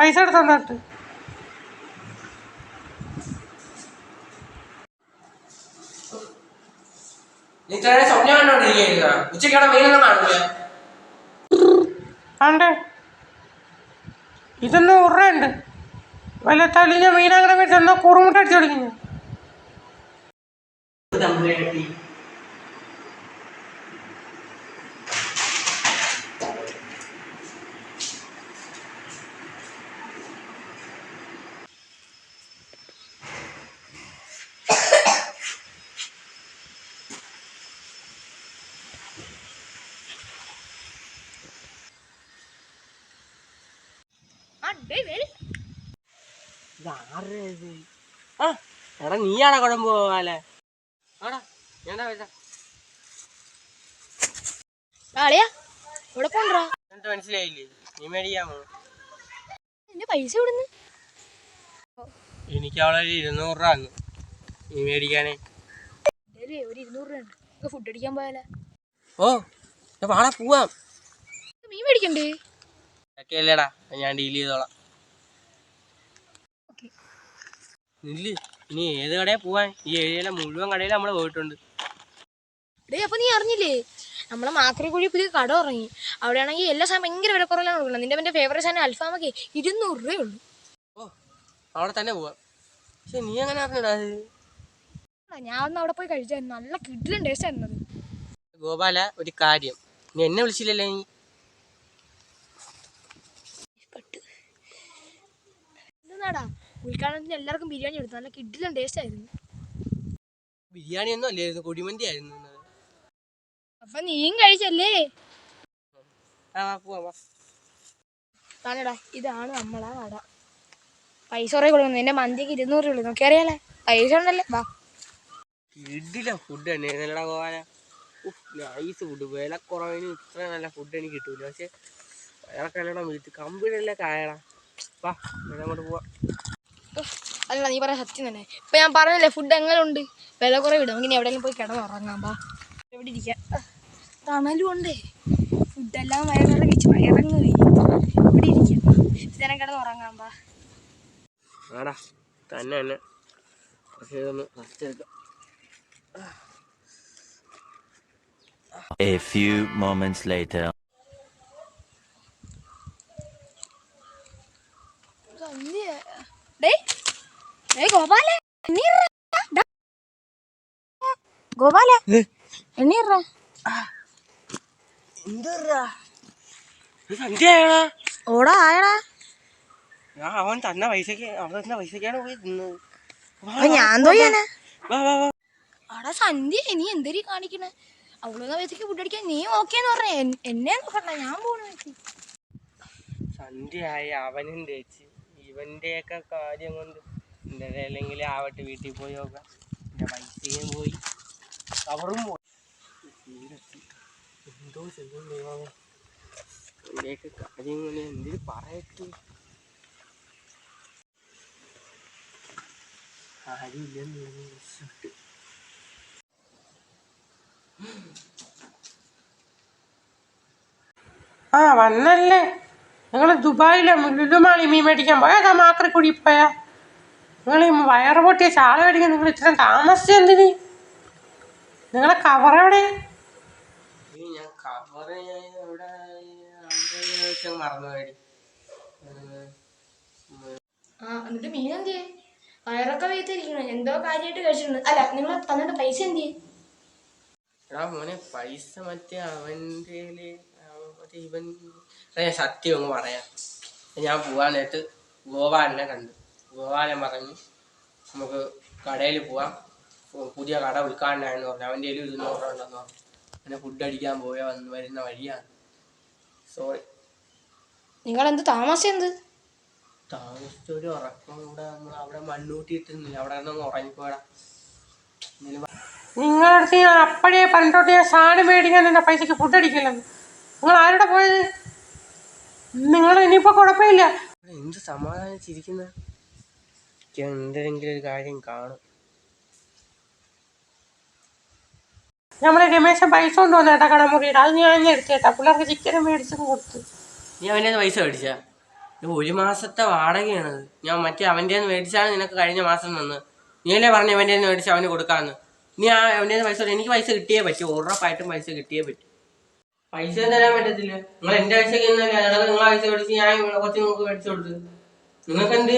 പൈസ എടുത്തോണ്ടിട്ട് ആണ്ടേ ഇതൊന്നും ഉറയുണ്ട് വല്ല തളിഞ്ഞ മീനങ്ങനെ വെച്ചെന്നാ കുറുമുട്ട അടിച്ചു കളിക്കുന്നു. എടാ നീയാണോ കുഴമ്പ് പോവാലെ? ആടാ ഞാനാ പൈസ മനസ്സിലായില്ലേ? നീ മേടിക്കാമോ? പൈസ ഇവിടുന്ന് എനിക്ക് അവളെ 200 രൂപ തന്നു നീ മേടിക്കാനേ. ഒരു 200 രൂപ ഉണ്ട്. ഫുഡ് അടിക്കാൻ പോയാലോ? ഓ വാടാ പോവാം. മീൻ മേടിക്കണ്ടേ? അല്ലേടാ ഞാൻ ഡീൽ ചെയ്തോളാം. നില്ല്, ഇനി ഏത് കടയിൽ പോവാൻ? ഈ ഏരിയയിലെ മുഴുവൻ കടയിൽ നമ്മൾ പോയിട്ടുണ്ട്. അപ്പൊ നീ അറിഞ്ഞില്ലേ നമ്മളെ മാക്രിക്കുഴി പുതിയ കട തുടങ്ങി. അവിടെയാണെങ്കിൽ എല്ലാ സാധനം ഭയങ്കര വില കുറവിലാണ് കൊടുക്കുന്നത്. നിന്റെ ഫേവറേറ്റ് സാധനം അൽഫാമൊക്കെ 200 രൂപയുള്ളൂ. ഓ അവിടെ തന്നെ പോവാം. പക്ഷെ നീ അങ്ങനെ അറിഞ്ഞടാ? ഞാൻ ഒന്ന് അവിടെ പോയി കഴിച്ചായിരുന്നു. നല്ല കിഡിലും ടേസ്റ്റ് ആയിരുന്നു. ഗോപാല, ഒരു കാര്യം, നീ എന്നെ വിളിച്ചില്ലല്ലേ? നീ എന്താടാ ഉദ്ഘാടനത്തിന് എല്ലാവർക്കും ബിരിയാണി എടുത്തു. നല്ല കിഡിലും ടേസ്റ്റ് ആയിരുന്നു. ബിരിയാണി ഒന്നും അല്ലായിരുന്നു, കുഴിമന്തി ആയിരുന്നു. അപ്പൊ നീയും കഴിച്ചല്ലേ? താനടാ ഇതാണ് നമ്മളാ കട. പൈസ കുറേ കൊടുക്കുന്നു. നിന്റെ മന്തിക്ക് 200 രൂപ നോക്കി അറിയാലേ? പൈസ ഉണ്ടല്ലേ? വാ. കിടില ഫുഡ് തന്നെ നല്ലടാ ഗോപാല. Nice food. വില കുറവിന് ഇത്ര നല്ല ഫുഡ് എനിക്ക് കിട്ടൂല. പക്ഷെ അയാൾക്കല്ലടാ വീട്ടിൽ കമ്പിടല്ലേ കായടാ. വാ അങ്ങോട്ട് പോവാ. അല്ല നീ പറയാൻ സത്യം തന്നെ. ഇപ്പൊ ഞാൻ പറഞ്ഞില്ലേ ഫുഡ് എങ്ങനെ ഉണ്ട്, വില കുറവിടും. നമുക്ക് ഇനി എവിടെയെങ്കിലും പോയി കിടന്നുറങ്ങാം. വാ എവിടെ ഇരിക്കാം. തണലും ഉണ്ടേ. ഫുഡെല്ലാം വയറിറങ്ങി വയറങ്ങ് പോയി. ഇവിടെ ഇരിക്കാം. ഇതേരം കിടന്നുറങ്ങാം. വാ ആടാ തന്നെ തന്നെ പക്ഷേ ഒന്ന് റെസ്റ്റ് എടുക്കാം. A few moments later. Gopala എണ്ണീറ ഓടാ ആയടാ. അവൻ തന്ന പൈസക്കാണ് പോയി തിന്നത്. ഞാൻ തോന്നാ അടാ സന്ധ്യ നീ എന്തരീ കാണിക്കണേ? അവളൊന്ന പൈസക്ക് ഫുഡ് അടിക്കാൻ നീ ഓക്കേന്ന് പറഞ്ഞ എന്നെ നോക്കണ്ട. ഞാൻ പോണ സന്ധ്യയായി അവനും തേച്ച് ഇവന്റെയൊക്കെ കാര്യം കൊണ്ട് അല്ലെങ്കിൽ ആവട്ടെ വീട്ടിൽ പോയി നോക്കാം. എന്റെ പൈസയും പോയി, കവറും പോയി. എന്തോ ചെയ്യും ദൈവമേ. എന്റെയൊക്കെ കാര്യങ്ങൾ എന്തിനു പറയട്ടെ. ആ വന്നല്ലേ. നിങ്ങൾ ദുബായിലെ ലുലുമാളി മീൻ മേടിക്കാൻ പോയാ മാക്രിക്കുടി പോയാ? നിങ്ങൾ ഈ വയറ് പൊട്ടിയ ചാള മേടിക്കാൻ നിങ്ങൾ ഇത്രയും താമസിച്ച എന്തിന്? നിങ്ങളെ കവർ എവിടെ? ഞാൻ കവറ് മറന്നു മേടി. എന്നിട്ട് മീൻ എന്തിയെ? വയറൊക്കെ വീത്തിരിക്കണ എന്തോ കാര്യമായിട്ട് കഴിച്ചിട്ടുണ്ട്. അല്ല നിങ്ങൾ തന്നിട്ട് പൈസ എന്തിയെ? എടാ മോനെ പൈസ മറ്റേ അവൻ്റെ ഇവൻ സത്യം ഒന്ന് പറയാം. ഞാൻ പോവാൻ നേരത്ത് ഗോപാലനെ കണ്ടു. ഗോപാലൻ പറഞ്ഞു നമുക്ക് കടയിൽ പോവാം, പുതിയ കട ഉദ്ഘാടനമായെന്ന് പറഞ്ഞു. അവൻ്റെ കയ്യിൽ 200 രൂപ ഉണ്ടെന്ന് പറഞ്ഞു. അങ്ങനെ ഫുഡ് അടിക്കാൻ വരുന്ന വഴിയാണ്. സോറി. നിങ്ങളെന്ത് താമസിച്ചെന്ത്? താമസിച്ചൊരു ഉറക്കം കൂടെ. നമ്മൾ അവിടെ മണ്ണൂട്ടിയിട്ടിരുന്നില്ല, അവിടെ നിന്ന് ഉറങ്ങിപ്പോടാ. നിങ്ങളടുത്ത് ഞാൻ അപ്പോഴേ പറഞ്ഞിട്ടോട്ട് ഞാൻ സാധനം മേടിക്കാൻ നിന്ന പൈസക്ക് ഫുഡ് അടിക്കില്ലെന്ന്. നിങ്ങൾ ആരുടെ പോയത്? നിങ്ങൾ ഇനിയിപ്പോൾ കുഴപ്പമില്ല. എന്ത് സമാധാനിച്ചിരിക്കുന്ന എന്തെങ്കിലും ഒരു കാര്യം കാണും. നമ്മളെ രമേശൻ പൈസ കൊണ്ട് വന്നേട്ടാ കടമുറിയുടെ. അത് ഞാൻ എടുത്തേട്ടാ. പിള്ളേർക്ക് ചിക്കനും മേടിച്ചും കൊടുത്തു. നീ അവൻ്റെ പൈസ മേടിച്ചാ? ഇത് 1 മാസത്തെ വാടകയാണത്. ഞാൻ മറ്റേ അവൻ്റെ മേടിച്ചാണ് നിനക്ക് കഴിഞ്ഞ മാസം തന്നത്. നീയല്ലേ പറഞ്ഞു അവൻ്റെ മേടിച്ച് അവന് കൊടുക്കാമെന്ന്. നീ ആ അവൻ്റെ പൈസ എനിക്ക് പൈസ കിട്ടിയേ പറ്റൂ. ഉറപ്പായിട്ടും പൈസ കിട്ടിയേ പറ്റൂ. പൈസ തരാൻ പറ്റത്തില്ല. നിങ്ങൾ എൻ്റെ പൈസക്ക് നിങ്ങളെ പൈസ മേടിച്ച് ഞാൻ കുറച്ച് നിങ്ങൾക്ക് മേടിച്ചു കൊടുത്ത്. നിങ്ങൾക്ക് എന്ത്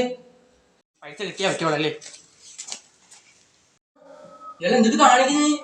പൈസ കിട്ടിയാൽ പറ്റുള്ളൂ അല്ലേ? ഇയാൾ എന്തിട്ട് കാണിക്കുന്നത്?